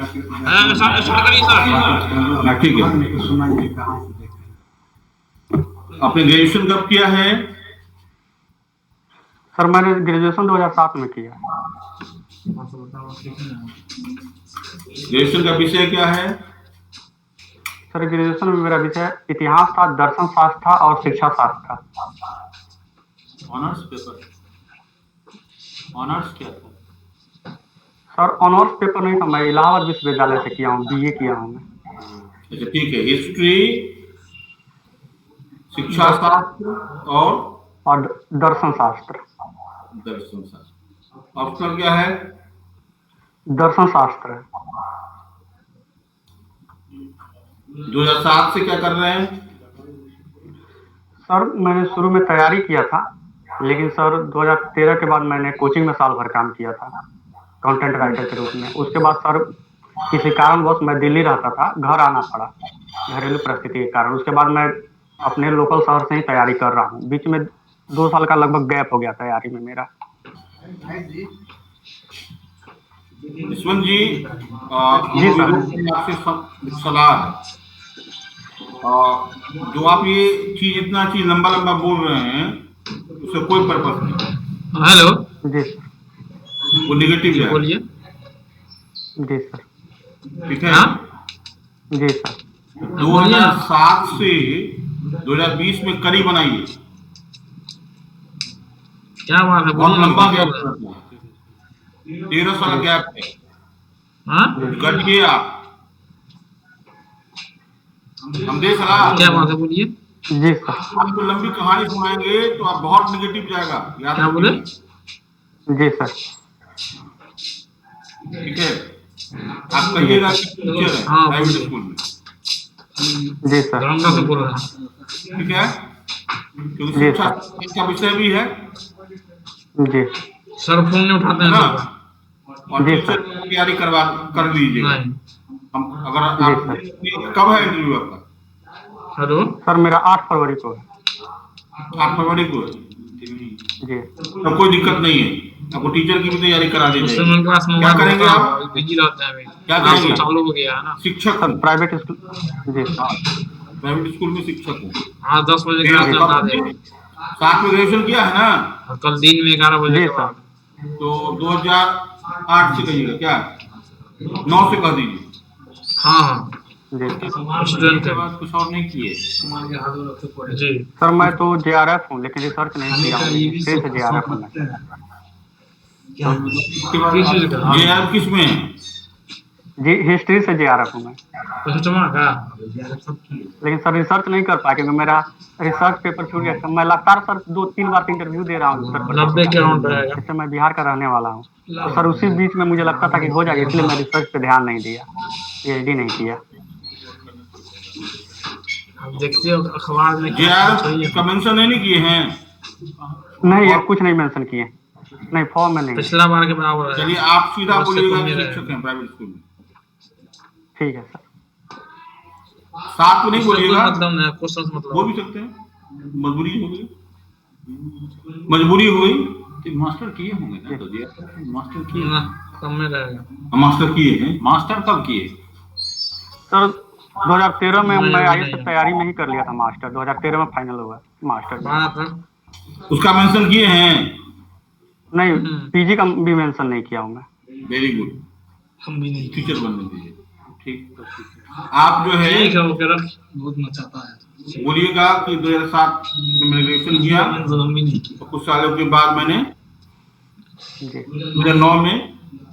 ठीक है। आपने ग्रेजुएशन कब किया है? सर मैंने ग्रेजुएशन 2007 में किया। ग्रेजुएशन का विषय क्या है? सर ग्रेजुएशन में मेरा विषय इतिहास था, दर्शन शास्त्र था और शिक्षा शास्त्र था। ऑनर्स पेपर, ऑनर्स क्या था? सर ऑनर्स पेपर नहीं था, मैं इलाहाबाद विश्वविद्यालय से किया हूँ, बीए किया हूँ मैं। अच्छा ठीक है। हिस्ट्री, शिक्षा शास्त्र और दर्शन शास्त्र। दर्शन शास्त्र। ऑप्शनल क्या है? दर्शन शास्त्र है। 2007 से क्या कर रहे हैं? सर मैंने शुरू में तैयारी किया था, लेकिन सर 2013 के बाद मैंने कोचिंग में साल भर काम किया था कंटेंट राइटर के रूप में। उसके बाद सर किसी कारणवश मैं दिल्ली रहता था, घर आना पड़ा घरेलू परिस्थिति के कारण। उसके बाद मैं अपने लोकल शहर से ही तैयारी कर रहा हूँ। बीच में 2 साल का लगभग गैप हो गया तैयारी में मेरा। यशवंत जी, जी सर। आपसे सलाह है, जो आप ये चीज इतना चीज लंबा लंबा बोल रहे हैं उसका कोई पर्पस नहीं। हेलो जी सर। वो निगेटिव है। बोलिए। जी सर। ठीक है। जी सर। 2007 से 2020 में कड़ी बनाइए। क्या बात है? बहुत लंबा गैप है, 13 साल गैप है। करिए आप, हम दे सलाह। क्या बात है? बोलिए। जी सर। आपको लंबी कहानी सुनाएंगे तो आप बहुत निगेटिव जाएगा, याद क्या बोले? जी सर। ठीक है। आप कहिएगा कि टीचर है प्राइवेट स्कूल में। जी सर। दरभंगा से बोल रहा हूँ। ठीक है, क्योंकि शिक्षा का विषय भी है। जी सर फोन नहीं उठाते हैं ना, सर। और टीचर की तैयारी कर लीजिएगा। हम अगर आप कब है इंटरव्यू आपका? हेलो सर मेरा 8 फरवरी को है। 8 फरवरी को है जी। तो कोई दिक्कत नहीं है, आपको टीचर की भी तैयारी करा दी जाएगी। क्या करेंगे आप? बिजी रहते हैं अभी। क्या करेंगे? चालू हो गया है ना। शिक्षक सर प्राइवेट स्कूल। जी प्राइवेट स्कूल में शिक्षक हूँ। हाँ 10 बजे के बाद बता देंगे। साथ में ग्रेजुएशन किया है ना? कल दिन में 11 बजे के बाद। तो 2008 से कहिएगा, क्या 9 से कह दीजिए। हाँ स्टूडेंट के बाद कुछ और नहीं किए जी। सर मैं तो JRF हूँ, लेकिन रिसर्च नहीं किया हूँ। हिस्ट्री से JRF हूँ मैं। JRF किस में है? जी हिस्ट्री से JRF हूँ मैं। लेकिन सर रिसर्च नहीं कर पाया क्योंकि मेरा रिसर्च पेपर छूट गया। मैं लगातार सर 2-3 बार इंटरव्यू दे रहा हूँ सर। 90 के राउंड रहेगा। इससे मैं बिहार का रहने वाला हूँ, तो सर उसी बीच में मुझे लगता था कि हो जाएगा, इसलिए मैं रिसर्च पे ध्यान नहीं दिया, PhD नहीं किया। देखते हो अखबार में JRF का मेंशन नहीं किए हैं? नहीं ये कुछ नहीं मेंशन किए, नहीं फॉर्म में नहीं। पिछला बार के बराबर है। चलिए आप सीधा बोलिएगा कि शिक्षक हैं प्राइवेट स्कूल में। ठीक है सर। साथ में नहीं बोलिएगा, मतलब बोल भी सकते हैं। मजबूरी हो गई, मजबूरी हो गई। मास्टर किए होंगे ना? तो मास्टर किए ना, कम में रहेगा। मास्टर किए हैं। मास्टर कब किए? सर 2013 में मैं IAS की तैयारी में ही कर लिया था मास्टर। 2013 में फाइनल हुआ मास्टर। उसका मेंशन किए हैं? नहीं, PG का भी मेंशन नहीं किया हूँ मैं। वेरी गुड, हम भी नहीं। टीचर बनने दीजिए। ठीक, आप जो है बहुत मचाता है। बोलिएगा कि 2007 में मैंने ग्रेजुएशन किया, तो कुछ सालों के बाद मैंने 2009 में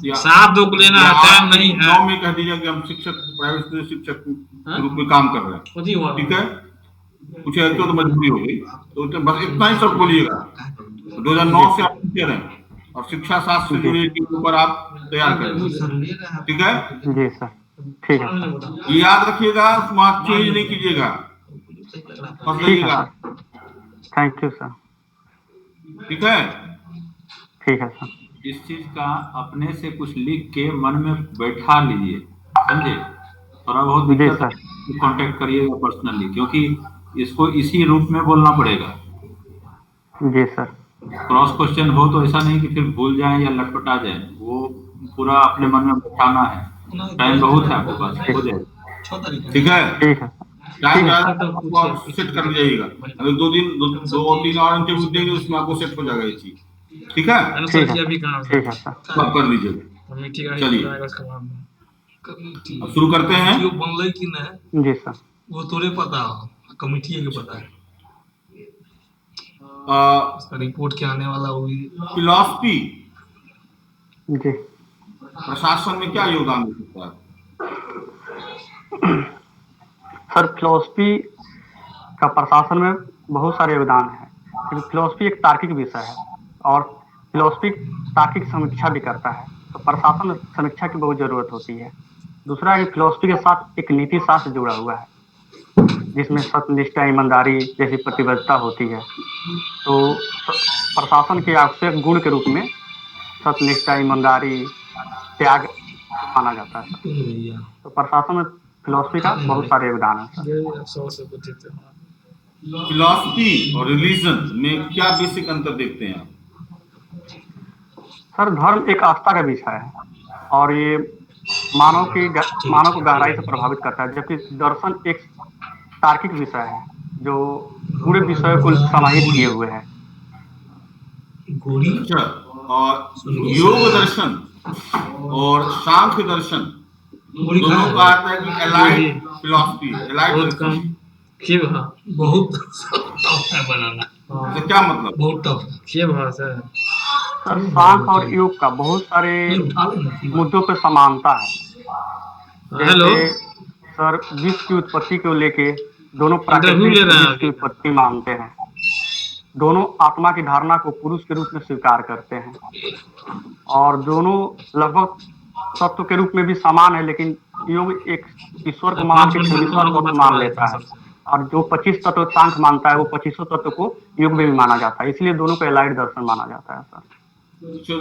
साथ दो लेना है, टाइम नहीं है। 9 में कह दीजिए कि हम शिक्षक प्राइवेट स्कूल शिक्षक के रूप में काम कर रहे हैं। ठीक है, कुछ ऐसे तो मजबूरी हो गई, तो बस इतना ही सब बोलिएगा। 2009 से आप टीचर हैं और शिक्षा शास्त्र से जुड़े के ऊपर आप तैयार करें। ठीक है जी सर। ठीक है, याद रखिएगा, मार्क्स चेंज नहीं कीजिएगा। Thank you sir. ठीक है, ठीक है सर। इस चीज का अपने से कुछ लिख के मन में बैठा लीजिए, समझे? थोड़ा बहुत दिक्कत है कांटेक्ट करिएगा पर्सनली, क्योंकि इसको इसी रूप में बोलना पड़ेगा। जी सर। क्रॉस क्वेश्चन हो तो ऐसा नहीं कि फिर भूल जाएं या लटपटा जाएं, वो पूरा अपने मन में बैठाना है। टाइम बहुत है आपके पास, हो जाएगा। ठीक है, ठीक है टाइम तो आप सेट कर लीजिएगा। अगर 2-3 और इंटरव्यू देंगे उसमें आपको सेट हो जाएगा ये चीज। ठीक है, मैंने ठीक सर है अभी कहाँ ठीक है सर। तो आप कर लीजिएगा। कमेटी का चलिए। ही उसका नाम अब शुरू करते हैं। जो बनले कि नहीं जी सर। वो तोरे पता हो, कमेटी के पता है। उसका रिपोर्ट क्या आने वाला वो भी। फिलॉसफी जी प्रशासन में क्या योगदान दे सकता है? सर, फिलोसफी का प्रशासन में बहुत सारे योगदान है, क्योंकि फिलोसफी एक तार्किक विषय है और फिलोसफी तार्किक समीक्षा भी करता है, तो प्रशासन में समीक्षा की बहुत जरूरत होती है। दूसरा है कि फिलोसफी के साथ एक नीति शास्त्र जुड़ा हुआ है, जिसमें सत्यनिष्ठा, ईमानदारी जैसी प्रतिबद्धता होती है। तो प्रशासन के आवश्यक गुण के रूप में सत्यनिष्ठा, ईमानदारी, त्याग माना जाता है सर। भैया तो प्रशासन में फिलोसफी का बहुत सारे योगदान है सर। ये 100 से कुछ जीते फिलॉसफी और रिलीजन में क्या बेसिक अंतर देखते हैं आप? सर, धर्म एक आस्था का विषय है और ये मानव को गहराई से प्रभावित करता है, जबकि दर्शन एक तार्किक विषय है जो पूरे विषय को समाहित किए हुए है। गोली अच्छा, और योग दर्शन और सांख्य दर्शन दोनों का अर्थ है कि एलाइड फिलॉसफी, एलाइड बहुत कम फिलॉसफी। की भाव बहुत टफ है बनाना, तो क्या मतलब? बहुत टफ है। की भाषा है। सर, सांख्य और योग का बहुत सारे उठा लेना मुद्दों पे समानता है। हेलो, जैसे सर, विश्व की उत्पत्ति को लेके दोनों इंटरव्यू ले रहे हैं विश्व की उत्पत्ति मानते हैं। दोनों आत्मा की धारणा को पुरुष के रूप में स्वीकार करते हैं और दोनों लगभग तत्व के रूप में भी समान है, लेकिन योग एक ईश्वर को मान के 24वां तत्व मान लेता है और जो 25 तत्व सांख्य मानता है वो 25 तत्व को योग में भी माना जाता है, इसलिए दोनों को एलाइड दर्शन माना जाता है सर। जो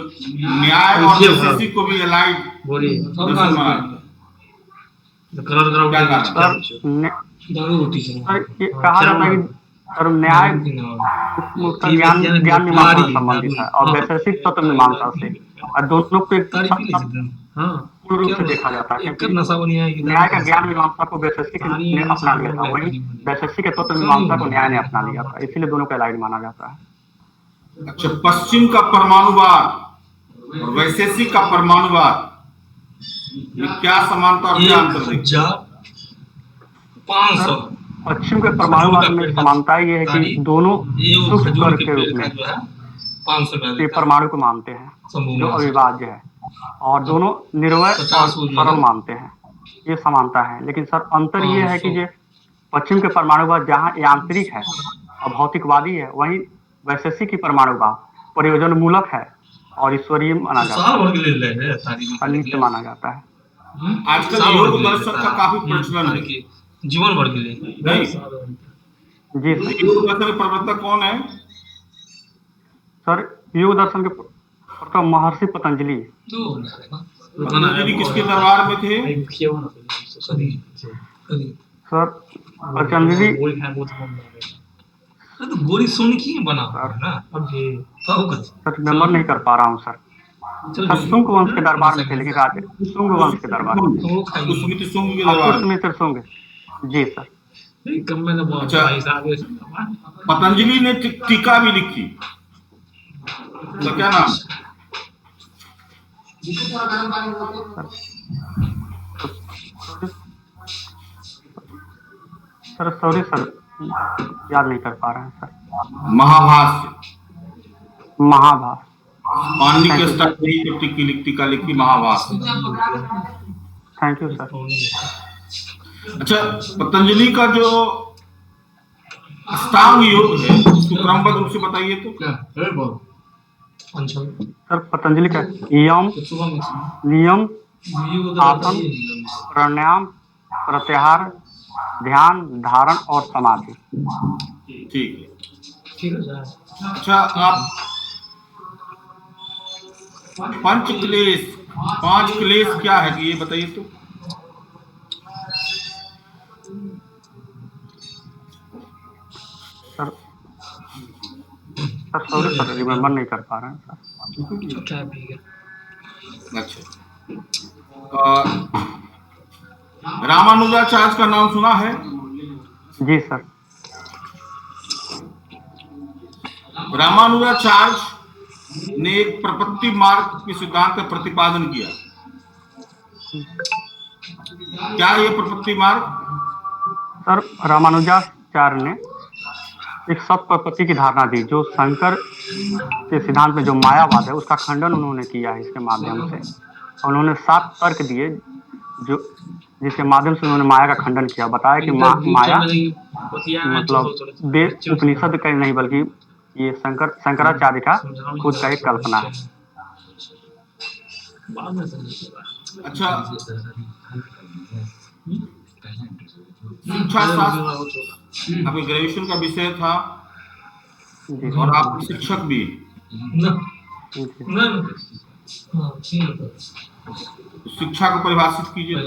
न्याय और जस्टिस को भी एलाइड बोलिए दर्शन माना जाता है। कलर करो क्या कारण? सर, दारू रोटी से सर ये कहा जाता है कि सर न्याय उसका ज्ञान मीमांसा से संबंधित है और वैशेषिक तत्व मीमांसा से, और दोनों को हाँ पूर्ण रूप से देखा जाता है, एक क्योंकि नशा बनी है कि न्याय का ज्ञान मीमांसा को वैशेषिक ने अपना लिया था, वही वैशेषिक तत्व मीमांसा को न्याय ने अपना लिया था, इसीलिए दोनों को एलाइड माना जाता है। अच्छा, पश्चिम का परमाणुवाद और वैशेषिक का परमाणुवाद में क्या समानता और क्या अंतर देखते हैं? 1500 पश्चिम के परमाणुवाद में समानता ये है कि दोनों सूक्ष्म वर्ग के रूप में 500 ये परमाणु को मानते हैं जो अविभाज्य है, और दोनों निर्वय और सरल मानते हैं, ये समानता है। लेकिन सर अंतर ये है कि जो पश्चिम के परमाणुवाद जहाँ यांत्रिक है और भौतिकवादी है, वहीं वैशेषिक की परमाणुवाद प्रयोजन मूलक है और ईश्वरीय माना जाता है, नित्य माना जाता है। आजकल योग दर्शन का काफी प्रचलन है। जीवन भर के लिए नहीं, जी सर। योग दर्शन के प्रवर्तक कौन है? सर, योग दर्शन के प्रवर्तक महर्षि पतंजलि। पतंजलि किसके दरबार में थे? सर, पतंजलि तो गोली सोने की बना है ना, अब ये सर नंबर नहीं कर पा रहा हूँ सर। सर शुंग वंश के दरबार में थे, लेकिन राजे शुंग वंश के दरबार में। पुष्यमित्र शुंग के दरबार में। पुष्यमित्र शुंग, जी सर। अच्छा, पतंजलि ने टीका भी लिखी, तो क्या नाम? सर सॉरी सर, याद नहीं कर पा रहे हैं सर। महाभाष्य, महाभाष्य। पाणिनि के स्टाइल टीका लिखी महाभाष्य। Thank you sir. अच्छा, पतंजलि का जो अष्टांग योग है उसको क्रमबद्ध रूप से बताइए तो। सर पतंजलि का यम, नियम, आसन, प्राणायाम, प्रत्याहार, ध्यान, धारण और समाधि। ठीक है। अच्छा, आप पांच क्लेश क्या है कि ये बताइए तो। सर सॉरी सर, रिमेम्बर नहीं कर पा रहे हैं सर। अच्छा, रामानुजाचार्य का नाम सुना है? जी सर। रामानुजाचार्य ने एक प्रपत्ति मार्ग के सिद्धांत का प्रतिपादन किया। क्या ये प्रपत्ति मार्ग? सर, रामानुजाचार्य ने एक सत प्रपत्ति की धारणा दी, जो शंकर के सिद्धांत में जो मायावाद है उसका खंडन उन्होंने किया है इसके माध्यम से। उन्होंने 7 तर्क दिए जो जिसके माध्यम से उन्होंने माया का खंडन किया। बताया कि माया मतलब वेद उपनिषद का नहीं बल्कि ये शंकराचार्य का खुद का एक कल्पना है। अच्छा, शिक्षा शास्त्र आपके ग्रेजुएशन का विषय था और आप शिक्षक भी। शिक्षा को परिभाषित कीजिए।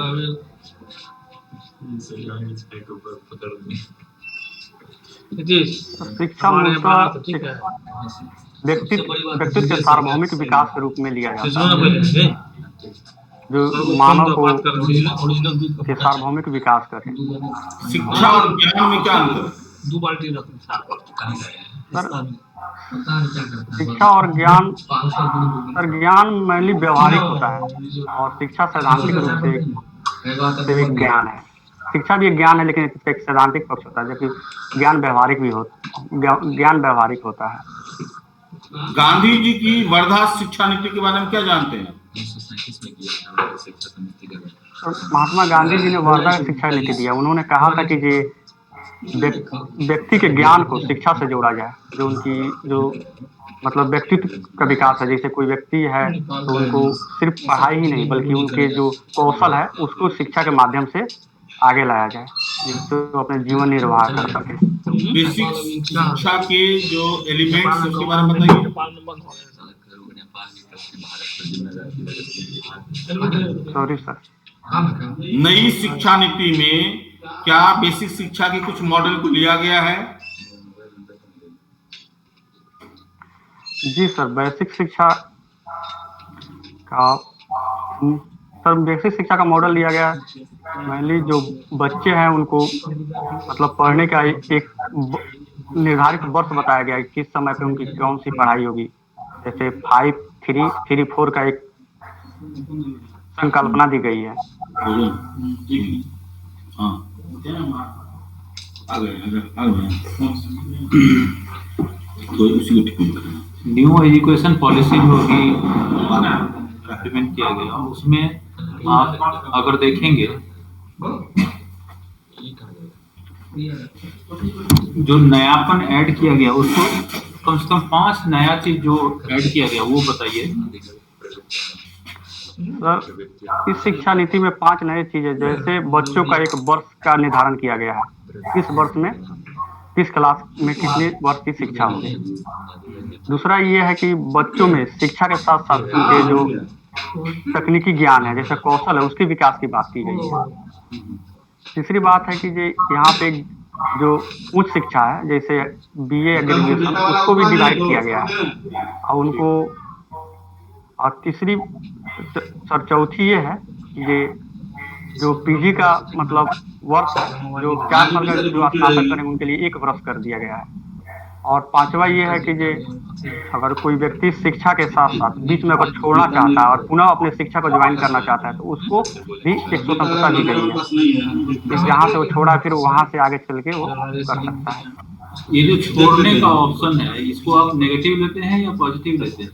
शिक्षा व्यक्तित्व के सार्वभौमिक विकास के रूप में लिया जाता है, जो मानव को के सार्वभौमिक विकास करे। शिक्षा और ज्ञान में क्या अंतर है? शिक्षा और ज्ञान, सर ज्ञान मेनली व्यवहारिक होता है और शिक्षा सैद्धांतिक रूप से एक ज्ञान है। शिक्षा भी एक ज्ञान है लेकिन इसका एक सैद्धांतिक पक्ष होता है, जबकि ज्ञान व्यवहारिक होता है। गांधी जी की वर्धा शिक्षा नीति के बारे में क्या जानते हैं? महात्मा गांधी जी ने वर्धा शिक्षा नीति दिया। उन्होंने कहा था कि व्यक्ति के ज्ञान को शिक्षा से जोड़ा जाए, जो उनकी जो मतलब व्यक्तित्व का विकास है। जैसे कोई व्यक्ति है तो उनको सिर्फ पढ़ाई ही नहीं बल्कि उनके जो कौशल है उसको शिक्षा के माध्यम से आगे लाया जाए, जिससे वो अपने जीवन निर्वाह कर सके। बेसिक शिक्षा के जो एलिमेंट्स उसके बारे में बताइए। Sorry sir. नई शिक्षा नीति में क्या बेसिक शिक्षा के कुछ मॉडल को लिया गया है? जी सर, बेसिक शिक्षा का मॉडल लिया गया है। मेनली जो बच्चे हैं उनको मतलब पढ़ने का एक निर्धारित वर्ष बताया गया है, किस समय पे उनकी कौन सी पढ़ाई होगी। जैसे 5, 3, 3, 4 का एक संकल्पना दी गई है। न्यू एजुकेशन पॉलिसी जो अभी इम्प्लीमेंट किया गया उसमें आप अगर देखेंगे जो नयापन ऐड किया गया उसको कम से कम 5 नया चीज जो ऐड किया गया वो बताइए। सर, इस शिक्षा नीति में 5 नए चीजें, जैसे बच्चों का एक वर्ष का निर्धारण किया गया है। इस वर्ष में किस क्लास में कितने वर्ष की शिक्षा होगी। दूसरा ये है कि बच्चों में शिक्षा के साथ साथ उनके जो तकनीकी ज्ञान है जैसे कौशल है उसके विकास की बात की गई है। तीसरी बात है कि यहाँ पे जो उच्च शिक्षा है जैसे BA ग्रेजुएशन उसको भी डिवाइड किया गया है और उनको। और तीसरी सर चौथी ये है कि जो PG का मतलब वर्ष जो 4 साल का जो स्नातक करेंगे उनके लिए 1 वर्ष कर दिया गया है। और 5वां ये है कि अगर कोई व्यक्ति शिक्षा के साथ साथ बीच में अगर छोड़ना चाहता है और पुनः अपने शिक्षा को ज्वाइन करना चाहता है तो उसको भी एक स्वतंत्रता दी गई है। जहाँ से वो छोड़ा फिर वहाँ से आगे चल के वो कर सकता है। ये जो छोड़ने का ऑप्शन है इसको आप नेगेटिव लेते हैं या पॉजिटिव लेते हैं?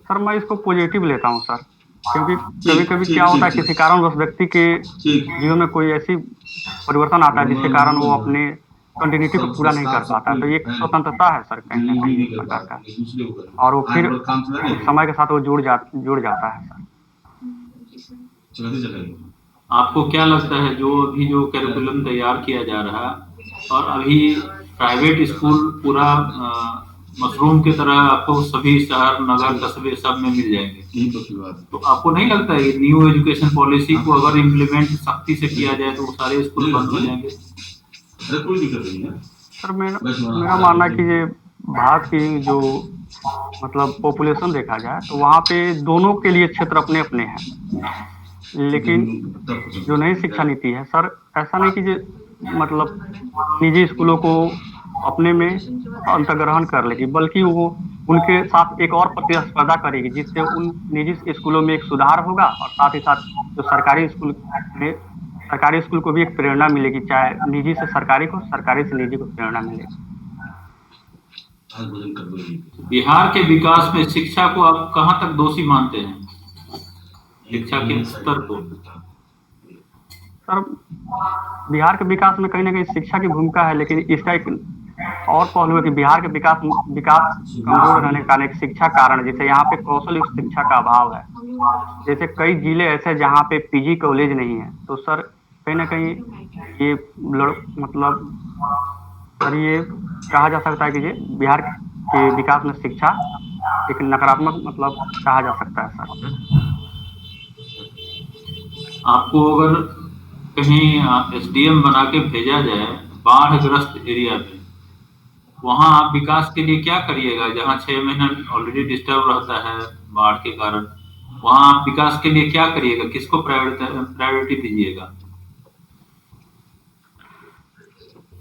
सर, मैं इसको पॉजिटिव लेता हूँ सर, क्योंकि कभी कभी क्या होता है किसी कारणवश व्यक्ति के जीवन में कोई ऐसी परिवर्तन आता है जिसके कारण वो अपने कंटिन्यूटी को पूरा नहीं कर पाता। तो ये एक स्वतंत्रता है सर कहीं ना कहीं एक प्रकार का, और वो फिर समय के साथ वो जुड़ जाता है सर। आपको क्या लगता है जो अभी जो करिकुलम तैयार किया जा रहा है और अभी प्राइवेट स्कूल पूरा मशरूम की तरह आपको सभी शहर नगर कस्बे सब में मिल जाएंगे, तो आपको नहीं लगता है कि न्यू एजुकेशन पॉलिसी को अगर इम्प्लीमेंट सख्ती से किया जाए तो वो सारे स्कूल बंद हो जाएंगे? सर, मेरा मानना है कि ये भारत की जो मतलब पॉपुलेशन देखा जाए तो वहाँ पे दोनों के लिए क्षेत्र अपने अपने हैं। लेकिन जो नई शिक्षा नीति है सर, ऐसा नहीं कि जो मतलब निजी स्कूलों को अपने में अंतर्ग्रहण कर लेगी, बल्कि वो उनके साथ एक और प्रतिस्पर्धा करेगी, जिससे उन निजी स्कूलों में एक सुधार होगा और साथ ही साथ जो सरकारी स्कूल को भी एक प्रेरणा मिलेगी, चाहे निजी से सरकारी को, सरकारी से निजी को प्रेरणा मिलेगी। बिहार के विकास में शिक्षा को आप कहाँ तक दोषी मानते हैं, शिक्षा के स्तर को? सर, बिहार के विकास में कहीं ना कहीं शिक्षा की भूमिका है, लेकिन इसका एक और पहलू है कि बिहार के विकास कमजोर रहने का एक शिक्षा कारण, जैसे यहाँ पे कौशल शिक्षा का अभाव है। जैसे कई जिले ऐसे जहाँ पे पीजी कॉलेज नहीं है, तो सर कहीं ना कहीं ये मतलब सर ये कहा जा सकता है कि ये बिहार के विकास में शिक्षा एक नकारात्मक मतलब कहा जा सकता है सर। आपको अगर कहीं एसडीएम बना के भेजा जाए बाढ़ग्रस्त एरिया में, वहाँ आप विकास के लिए क्या करिएगा? जहाँ 6 महीना ऑलरेडी डिस्टर्ब रहता है बाढ़ के कारण, वहाँ आप विकास के लिए क्या करिएगा? किसको प्रायोरिटी दीजिएगा?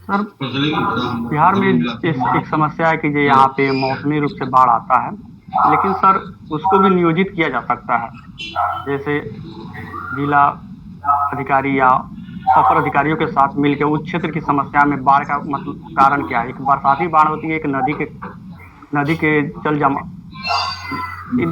सर, बिहार में एक समस्या है कि जो यहाँ पे मौसमी रूप से बाढ़ आता है, लेकिन सर उसको भी नियोजित किया जा सकता है। जैसे जिला अधिकारी या अपर अधिकारियों के साथ मिलकर उस क्षेत्र की समस्या में बाढ़ का मतलब कारण क्या है। एक बरसाती बाढ़ होती है, एक नदी के जल जमा,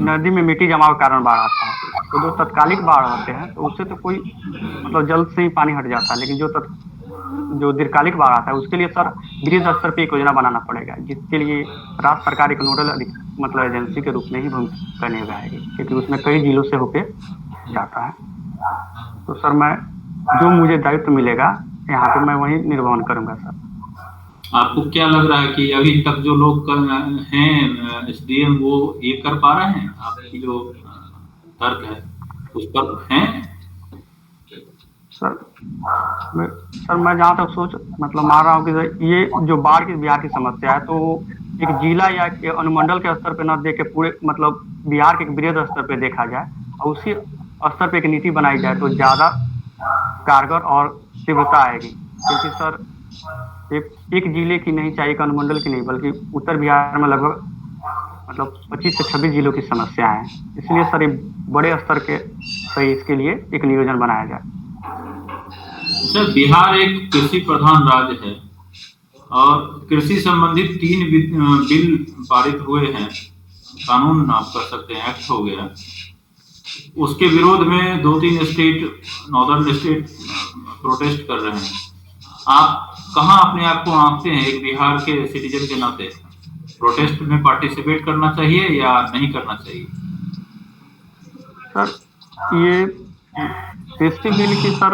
नदी में मिट्टी जमाव के कारण बाढ़ आता है। तो जो तत्कालिक बाढ़ होते हैं तो उससे तो कोई मतलब जल्द से ही पानी हट जाता है, लेकिन जो दीर्घकालिक बाढ़ आता है उसके लिए सर गृह स्तर पे एक योजना बनाना पड़ेगा, जिसके लिए राज्य सरकार एक नोडल मतलब एजेंसी के रूप में ही भूमिका निभाएगी, क्योंकि उसमें कई जिलों से होके जाता है। तो सर मैं जो मुझे दायित्व मिलेगा यहाँ पे मैं वही निर्वहन करूंगा सर। आपको क्या लग रहा है कि अभी तक जो लोग हैं एसडीएम वो ये कर पा रहे हैं? आपकी जो तर्क है उस पर हैं? सर मैं जहाँ तक सोच मतलब मान रहा हूँ कि ये जो बाढ़ की बिहार की समस्या है, तो एक जिला या अनुमंडल के स्तर पे न देख के पूरे मतलब बिहार के एक बृहद स्तर पे देखा जाए और उसी स्तर पे एक नीति बनाई जाए तो ज़्यादा कारगर और तीव्रता आएगी। क्योंकि सर एक जिले की नहीं चाहिए, एक अनुमंडल की नहीं, बल्कि उत्तर बिहार में लगभग मतलब 25 से 26 जिलों की समस्याएं हैं। इसलिए सर ये बड़े स्तर के इसके लिए एक नियोजन बनाया जाए। सर, बिहार एक कृषि प्रधान राज्य है और कृषि संबंधित 3 बिल पारित हुए हैं, कानून आप कर सकते हैं, एक्ट हो गया। उसके विरोध में 2-3 स्टेट, नॉर्दर्न स्टेट प्रोटेस्ट कर रहे हैं। आप कहाँ अपने आप को आंकते हैं एक बिहार के सिटीजन के नाते? प्रोटेस्ट में पार्टिसिपेट करना चाहिए या नहीं करना चाहिए? सर ये कृषि बिल की सर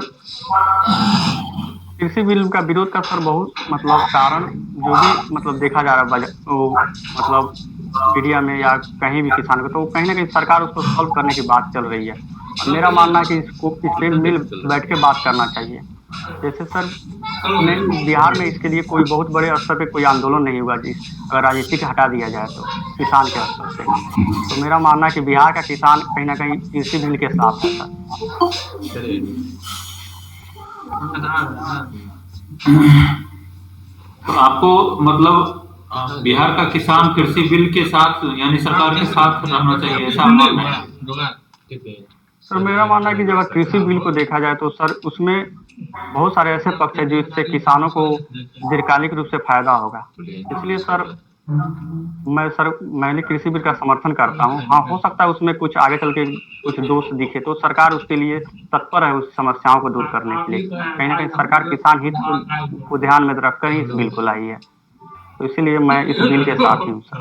कृषि बिल का विरोध का सर बहुत मतलब कारण जो भी मतलब देखा जा रहा है वो मतलब मीडिया में या कहीं भी किसान को, तो कहीं ना कहीं सरकार उसको सॉल्व करने की बात चल रही है। मेरा मानना है कि इस पे मिल बैठ के बात करना चाहिए। जैसे सर बिहार में इसके लिए कोई बहुत बड़े स्तर पे कोई आंदोलन नहीं हुआ अगर राजनीति का हटा दिया जाए तो किसान के स्तर से। तो मेरा मानना है कि बिहार का किसान कहीं ना कहीं कृषि बिल के साथ है सर। तो आपको मतलब बिहार का किसान कृषि बिल के साथ यानी सरकार के साथ रहना चाहिए, ऐसा मानना है? सर मेरा मानना है कि जब कृषि बिल को देखा जाए तो सर उसमें बहुत सारे ऐसे पक्ष है जिससे किसानों को दीर्घकालिक रूप से फायदा होगा। इसलिए सर मैं कृषि बिल का समर्थन करता हूँ। हाँ, हो सकता है उसमें कुछ आगे चल के कुछ दोष दिखे तो सरकार उसके लिए तत्पर है उस समस्याओं को दूर करने के लिए। कहीं ना कहीं सरकार किसान हित को ध्यान में रखकर ही इस बिल को लाई है, तो इसीलिए मैं इस बिल के साथ ही हूँ सर।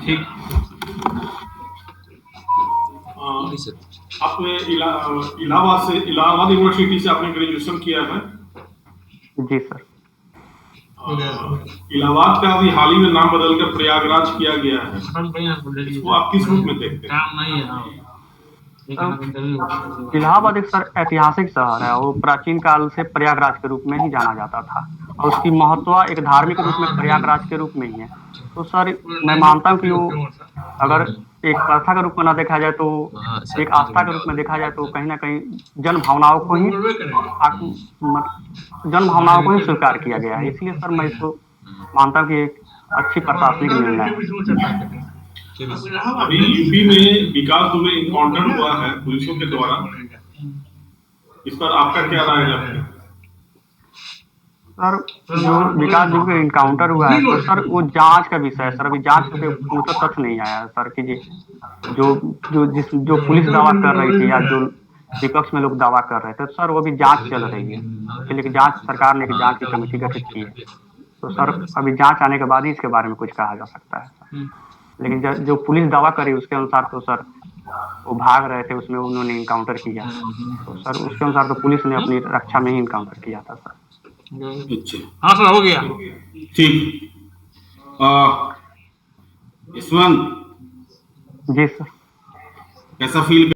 ठीक। आपने इलाहाबाद यूनिवर्सिटी से आपने ग्रेजुएशन किया है? जी सर। इलाहाबाद का अभी हाल ही में नाम बदलकर प्रयागराज किया गया है, इसको आप किस रूप में देखते हैं? इलाहाबाद एक सर ऐतिहासिक शहर है, वो प्राचीन काल से प्रयागराज के रूप में ही जाना जाता था और उसकी महत्व एक धार्मिक रूप में प्रयागराज के रूप में ही है। तो सर मैं मानता हूँ कि वो अगर एक प्रथा के रूप में ना देखा जाए तो एक आस्था के रूप में देखा जाए तो कहीं ना कहीं जन भावनाओं को ही स्वीकार किया गया है। इसलिए सर मैं इसको मानता हूँ कि एक अच्छी प्रशासनिक निर्णय है। अभी यूपी में विकास दुबे इनकाउंटर हुआ है पुलिसों के द्वारा, इस पर आपका क्या राय है? सर जो विकास दुबे इनकाउंटर हुआ है तो सर वो जांच का विषय है सर। अभी जांच पे कोई तथ्य नहीं आया है सर कि जो पुलिस दावा कर रही थी या जो विपक्ष में लोग दावा कर रहे थे तो सर वो भी जांच चल रही है। लेकिन जांच सरकार ने एक जांच की कमेटी गठित की है तो सर अभी जांच आने के बाद ही इसके बारे में कुछ कहा जा सकता है। लेकिन जो पुलिस दावा करी उसके अनुसार तो सर वो भाग रहे थे, उसमें उन्होंने इनकाउंटर किया तो सर उसके अनुसार तो पुलिस ने अपनी रक्षा में ही इनकाउंटर किया था सर। अच्छा, हाँ सर हो गया। ठीक। यशवंत जी सर। कैसा फील